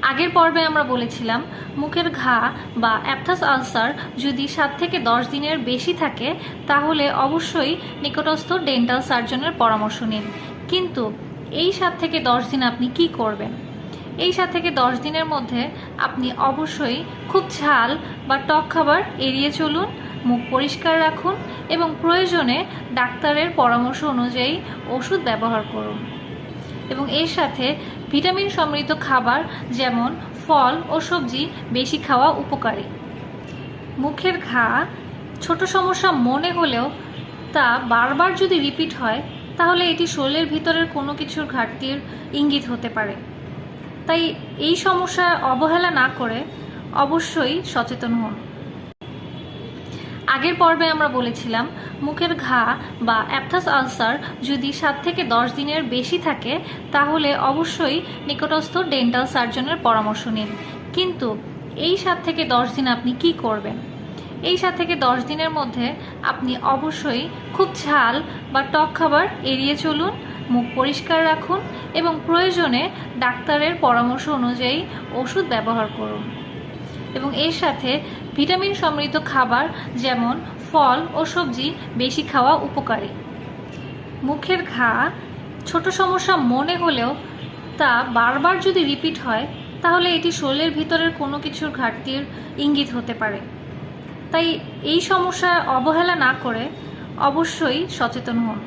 আগের পর্বে আমরা বলেছিলাম মুখের ঘা বা অ্যাপথাস আলসার যদি 7 থেকে 10 দিনের বেশি থাকে তাহলে অবশ্যই নিকটস্থ ডেন্টাল সার্জনের পরামর্শ নিন। কিন্তু এই 7 থেকে 10 দিন আপনি কি করবেন? এই 7 থেকে 10 দিনের মধ্যে আপনি অবশ্যই খুব ঝাল বা টক খাবার এড়িয়ে চলুন, মুখ পরিষ্কার রাখুন এবং প্রয়োজনে ডাক্তারের পরামর্শ অনুযায়ী ওষুধ ব্যবহার করুন। এবং এর সাথে ভিটামিন সমৃদ্ধ খাবার যেমন ফল ও সবজি বেশি খাওয়া উপকারী। মুখের ঘা ছোট সমস্যা মনে হলেও তা বারবার যদি রিপিট হয় তাহলে এটি শরীরের ভিতরের কোনো কিছুর ঘাটতির ইঙ্গিত হতে পারে। তাই এই সমস্যা অবহেলা না করে অবশ্যই সচেতন হন। আগের পর্বে আমরা বলেছিলাম মুখের ঘা বা অ্যাপথাস আলসার যদি 7 থেকে 10 দিনের বেশি থাকে তাহলে অবশ্যই নিকটস্থ ডেন্টাল সার্জনের পরামর্শ নিন। কিন্তু এই 7 থেকে 10 দিন আপনি কি করবেন? এই 7 থেকে 10 দিনের মধ্যে আপনি অবশ্যই খুব ঝাল বা টক খাবার এড়িয়ে চলুন, মুখ পরিষ্কার রাখুন এবং প্রয়োজনে ডাক্তারের পরামর্শ অনুযায়ী ওষুধ ব্যবহার করুন। এবং এর সাথে ভিটামিন সমৃদ্ধ খাবার যেমন ফল ও সবজি বেশি খাওয়া উপকারী। মুখের ঘা ছোট সমস্যা মনে হলেও তা বারবার যদি রিপিট হয় তাহলে এটি শরীরের ভিতরের কোনো কিছুর ঘাটতির ইঙ্গিত হতে পারে। তাই এই সমস্যা অবহেলা না করে অবশ্যই সচেতন হন।